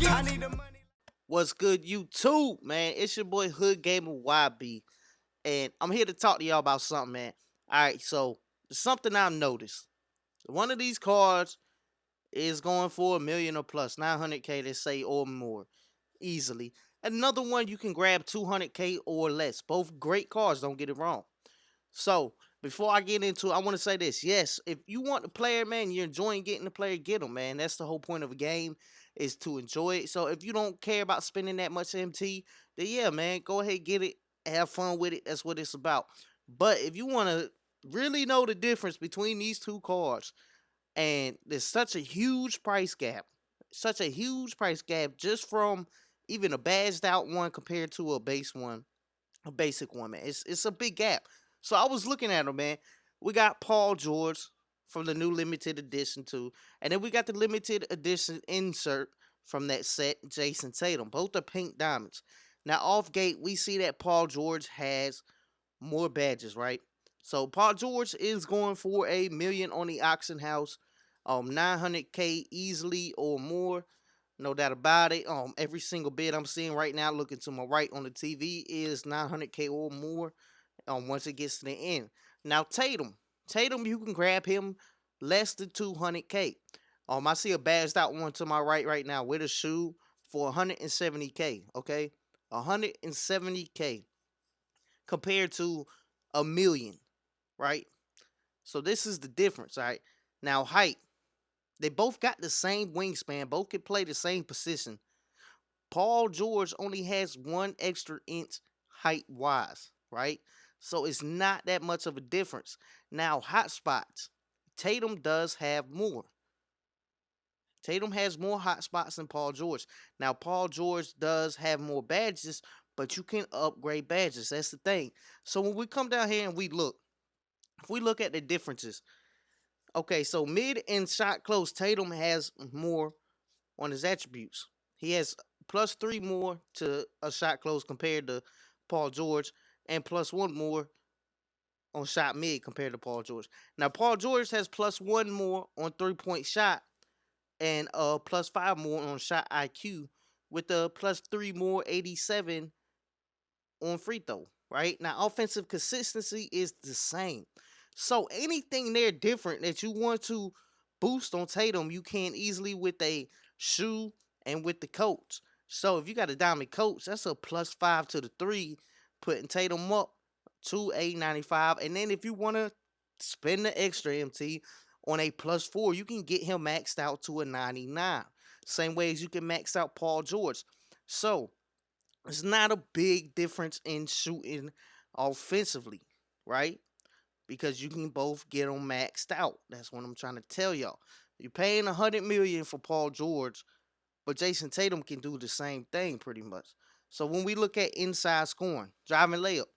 I need the money. What's good, YouTube, man? It's your boy Hood Gamer YB, and I'm here to talk to y'all about something, man. All right, so something I've noticed. One of these cards is going for a million or plus, 900K, they say, or more, easily. Another one you can grab 200K or less. Both great cards, don't get it wrong. So before I get into it, I want to say this. Yes, if you want the player, man, you're enjoying getting the player, get them, man. That's the whole point of a game, is to enjoy it. So if you don't care about spending that much MT, then yeah, man, go ahead, get it, have fun with it. That's what it's about. But if you want to really know the difference between these two cards, and there's such a huge price gap, just from even a badged out one compared to a base one, a basic one, man. It's a big gap. So I was looking at them, man. We got Paul George from the new limited edition too, and then we got the limited edition insert from that set, Jason Tatum. Both are pink diamonds. Now off gate, we see that Paul George has more badges, right? So Paul George is going for a million on the auction house, 900K easily or more. No doubt about it. Every single bid I'm seeing right now, looking to my right on the TV, is 900K or more. Once it gets to the end. Now Tatum, you can grab him less than 200K. I see a badged out one to my right now with a shoe for 170K. Okay, 170K compared to a million, right? So this is the difference, all right? Now height, they both got the same wingspan, both can play the same position. Paul George only has 1 extra inch height wise, right? So it's not that much of a difference. Now, hot spots. Tatum does have more. Tatum has more hot spots than Paul George. Now, Paul George does have more badges, but you can upgrade badges. That's the thing. So when we come down here and we look, if we look at the differences, okay, so mid and shot close, Tatum has more on his attributes. He has +3 more to a shot close compared to Paul George, and +1 more on shot mid compared to Paul George. Now Paul George has +1 more on 3-point shot, and +5 more on shot IQ, with the +3 more 87 on free throw. Right now, offensive consistency is the same. So anything there different that you want to boost on Tatum, you can easily with a shoe and with the coach. So if you got a diamond coach, that's a +5 to the three, putting Tatum up to a 95. And then if you want to spend the extra MT on a +4, you can get him maxed out to a 99. Same way as you can max out Paul George. So it's not a big difference in shooting offensively, right? Because you can both get them maxed out. That's what I'm trying to tell y'all. You're paying 100 million for Paul George, but Jason Tatum can do the same thing pretty much. So when we look at inside scoring, driving layup,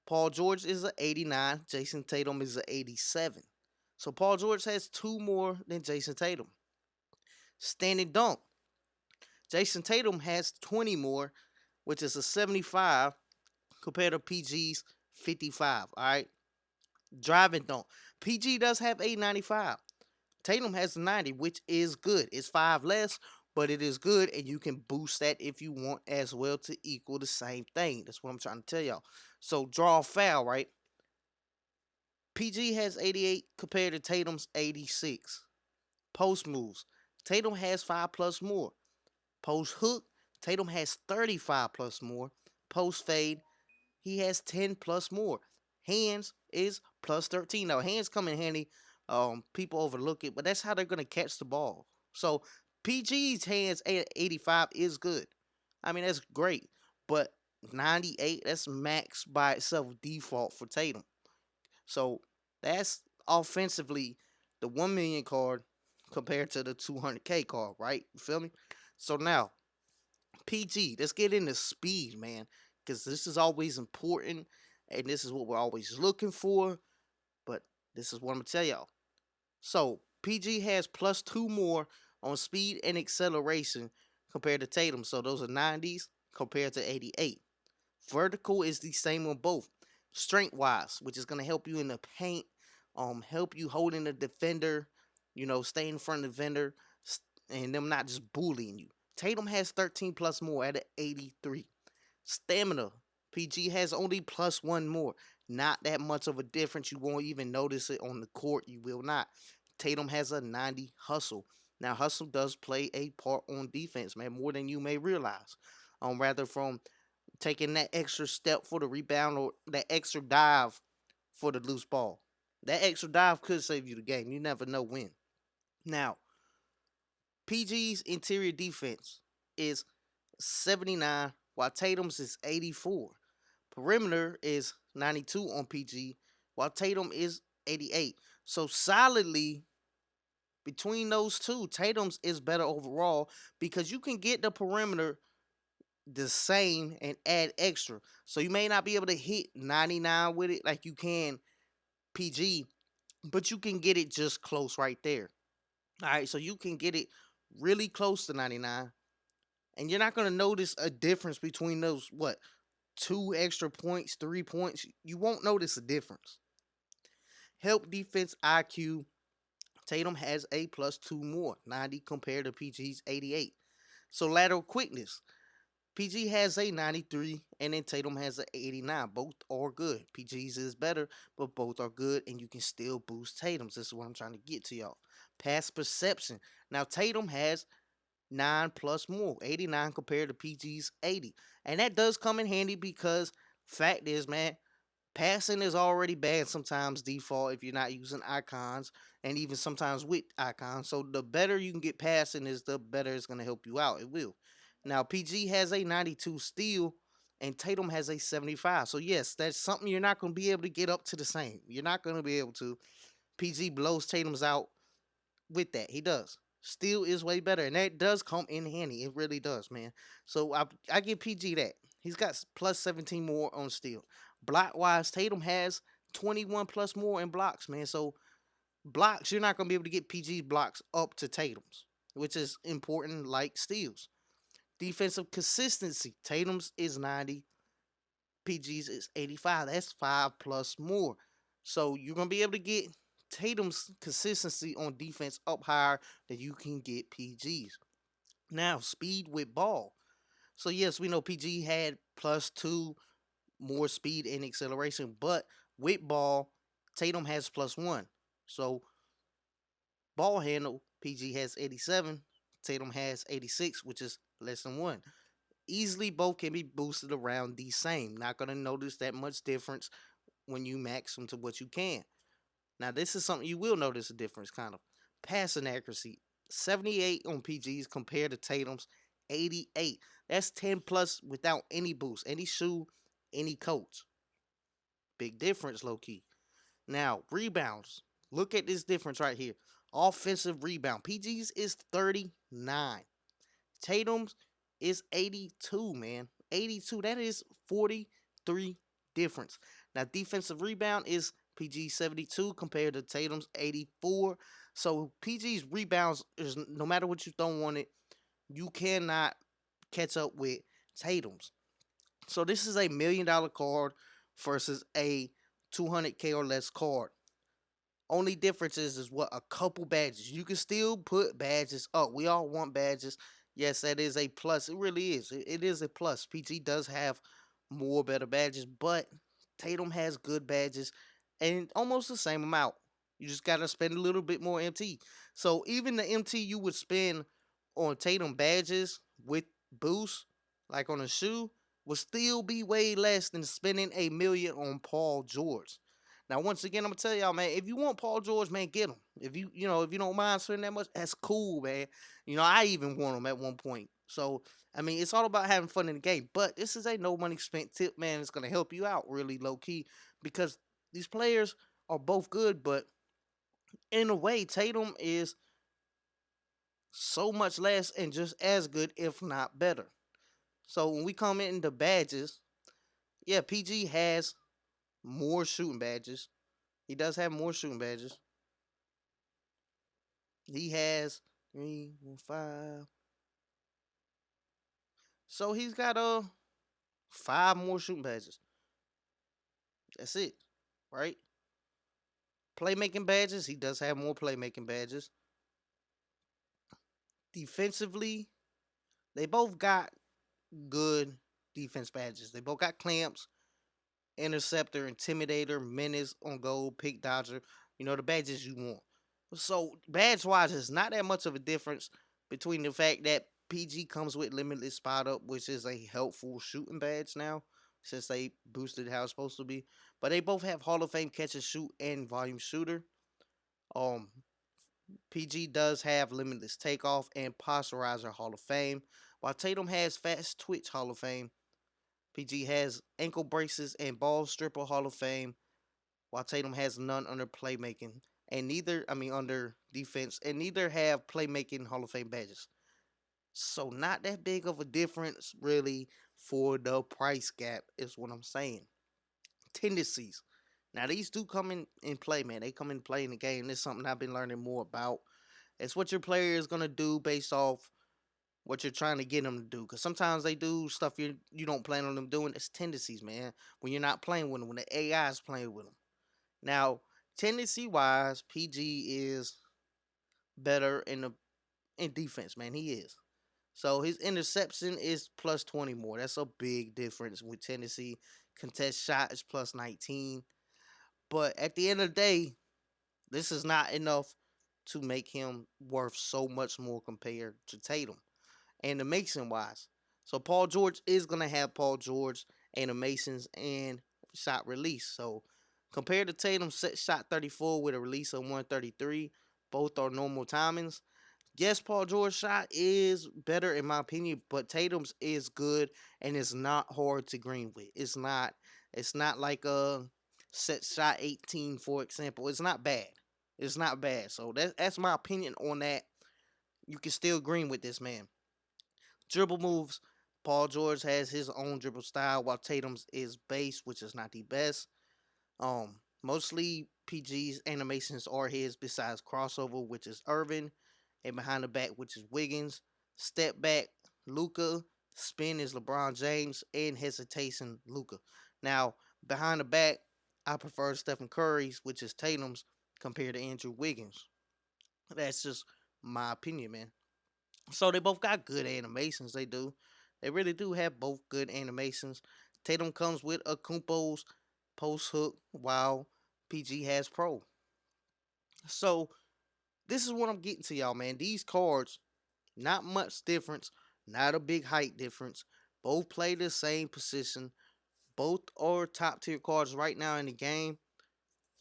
Paul George is an 89, Jason Tatum is an 87. So Paul George has 2 more than Jason Tatum. Standing dunk, Jason Tatum has 20 more, which is a 75 compared to PG's 55. All right. Driving dunk, PG does have a 95. Tatum has a 90, which is good. It's 5 less, but it is good, and you can boost that if you want as well to equal the same thing. That's what I'm trying to tell y'all. So draw foul, right? PG has 88 compared to Tatum's 86. Post moves, Tatum has 5 plus more. Post hook, Tatum has 35 plus more. Post fade, he has 10 plus more. Hands is +13. Now, hands come in handy. People overlook it, but that's how they're going to catch the ball. So, PG's hands at 85 is good. I mean, that's great. But 98, that's max by itself default for Tatum. So, that's offensively the 1 million card compared to the 200K card, right? You feel me? So, now, PG, let's get into speed, man, because this is always important, and this is what we're always looking for. But this is what I'm gonna tell y'all. So PG has +2 more on speed and acceleration compared to Tatum. So those are 90s compared to 88. Vertical is the same on both. Strength wise, which is gonna help you in the paint, help you holding the defender, stay in front of the defender, and them not just bullying you. Tatum has 13 plus more at an 83. Stamina, PG has only plus one more. Not that much of a difference. You won't even notice it on the court. You will not. Tatum has a 90 hustle. Now, hustle does play a part on defense, man, more than you may realize. Rather from taking that extra step for the rebound or that extra dive for the loose ball. That extra dive could save you the game. You never know when. Now, PG's interior defense is 79, while Tatum's is 84. Perimeter is 92 on PG, while Tatum is 88. So solidly between those two, Tatum's is better overall because you can get the perimeter the same and add extra. So you may not be able to hit 99 with it like you can PG, but you can get it just close right there. All right, so you can get it really close to 99, and you're not going to notice a difference between those, what, 2 extra points, 3 points. You won't notice a difference. Help defense IQ, Tatum has a plus two more, 90 compared to PG's 88. So lateral quickness, PG has a 93 and then Tatum has an 89. Both are good. PG's is better, but both are good and you can still boost Tatum's. This is what I'm trying to get to y'all. Pass perception. Now Tatum has 9 plus more, 89 compared to PG's 80. And that does come in handy because fact is, man, passing is already bad sometimes default if you're not using icons and even sometimes with icons. So the better you can get passing is the better it's going to help you out. It will. Now PG has a 92 steal and Tatum has a 75. So yes, that's something you're not going to be able to get up to the same. You're not going to be able to. PG blows Tatum's out with that. He does. Steal is way better, and that does come in handy. It really does, man. So I give PG that. He's got plus 17 more on steal. Block wise, Tatum has 21 plus more in blocks, man. So blocks, you're not gonna be able to get PG's blocks up to Tatum's, which is important like steals. Defensive consistency, Tatum's is 90, PG's is 85. That's 5 plus more. So you're gonna be able to get Tatum's consistency on defense up higher than you can get PG's. Now, speed with ball. So yes, we know PG had plus two more speed and acceleration, but with ball, Tatum has plus one. So ball handle, PG has 87, Tatum has 86, which is less than one. Easily both can be boosted around the same. Not gonna notice that much difference when you max them to what you can. Now, this is something you will notice a difference, kind of. Passing accuracy, 78 on PG's compared to Tatum's 88. That's 10 plus without any boost, any shoe, any coach. Big difference, low key. Now, rebounds. Look at this difference right here. Offensive rebound. PG's is 39. Tatum's is 82, man. 82. That is 43 difference. Now, defensive rebound is PG 72 compared to Tatum's 84. So PG's rebounds is no matter what you throw on it, you cannot catch up with Tatum's. So this is a $1 million card versus a 200K or less card. Only difference is what, a couple badges. You can still put badges up. We all want badges. Yes, that is a plus. It really is. It is a plus. PG does have more better badges, but Tatum has good badges and almost the same amount. You just gotta spend a little bit more MT. So even the MT you would spend on Tatum badges with boost, like on a shoe, would still be way less than spending a million on Paul George. Now, once again, I'm gonna tell y'all, man, if you want Paul George, man, get him. If you don't mind spending that much, that's cool, man. I even want him at one point. So, I mean, it's all about having fun in the game. But this is a no money spent tip, man. It's gonna help you out really low key because these players are both good, but in a way, Tatum is so much less and just as good, if not better. So when we come into badges, yeah, PG has more shooting badges. He does have more shooting badges. He has 3, 4, 5. So he's got 5 more shooting badges. That's it, right? Playmaking badges. He does have more playmaking badges. Defensively, They both got good defense badges. They both got clamps, interceptor, intimidator, menace, on goal, pick dodger. You know, the badges you want. So badge wise, it's not that much of a difference between the fact that PG comes with limitless spot up, which is a helpful shooting badge now, since they boosted how it's supposed to be. But they both have Hall of Fame catch and shoot and volume shooter. Um, PG does have limitless takeoff and posturizer Hall of Fame, while Tatum has fast twitch Hall of Fame. PG has ankle braces and ball stripper Hall of Fame, while Tatum has none under playmaking and neither, I mean, under defense, and neither have playmaking Hall of Fame badges. So not that big of a difference really for the price gap is what I'm saying. Tendencies. Now these do come in play, man. They come in play in the game. This is something I've been learning more about. It's what your player is gonna do based off what you're trying to get them to do. Because sometimes they do stuff you don't plan on them doing. It's tendencies, man. When you're not playing with them, when the AI is playing with them. Now, tendency wise, PG is better in defense, man. He is. So his interception is plus 20 more. That's a big difference with Tennessee. Contest shot is plus 19. But at the end of the day, this is not enough to make him worth so much more compared to Tatum. And the Mason wise. So Paul George is gonna have Paul George and the Masons and shot release. So compared to Tatum, set shot 34 with a release of 133. Both are normal timings. Yes, Paul George's shot is better in my opinion, but Tatum's is good and it's not hard to green with. It's not like a set shot 18, for example. It's not bad. It's not bad. So that's my opinion on that. You can still green with this man. Dribble moves. Paul George has his own dribble style, while Tatum's is base, which is not the best. Mostly PG's animations are his, besides crossover, which is Irvin, and behind the back, which is Wiggins. Step back, Luca. Spin is LeBron James, and hesitation, Luca. Now, behind the back, I prefer Stephen Curry's, which is Tatum's, compared to Andrew Wiggins. That's just my opinion, man. So they both got good animations. They do. They really do have both good animations. Tatum comes with a Kumpo's post hook, while PG has pro. So this is what I'm getting to y'all, man. These cards, not much difference, not a big height difference. Both play the same position. Both are top tier cards right now in the game.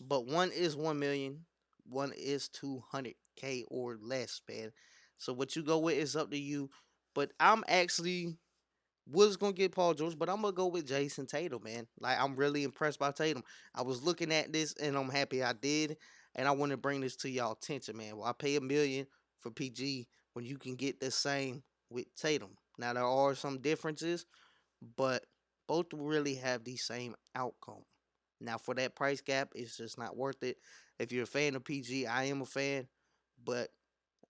But one is 1 million, one is 200K or less, man. So what you go with is up to you. But I'm actually was gonna get Paul George, but I'm gonna go with Jason Tatum, man. Like I'm really impressed by Tatum. I was looking at this and I'm happy I did, and I want to bring this to y'all attention, man. Well, I pay 1 million for PG when you can get the same with Tatum. Now there are some differences, but both really have the same outcome. Now for that price gap, it's just not worth it. If you're a fan of PG, I am a fan, but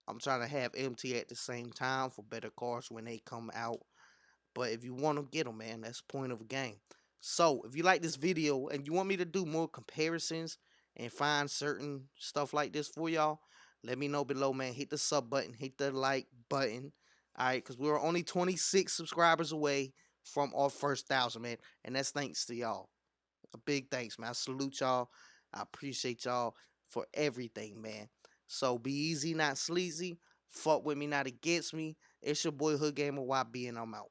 I'm trying to have MT at the same time for better cars when they come out. But if you want to get them, man, that's the point of the game. So if you like this video and you want me to do more comparisons and find certain stuff like this for y'all, let me know below, man. Hit the sub button, hit the like button. All right, because we're only 26 subscribers away from our first 1,000, man. And that's thanks to y'all. A big thanks, man. I salute y'all. I appreciate y'all for everything, man. So be easy, not sleazy. Fuck with me, not against me. It's your boy Hood Gamer YB, and I'm out.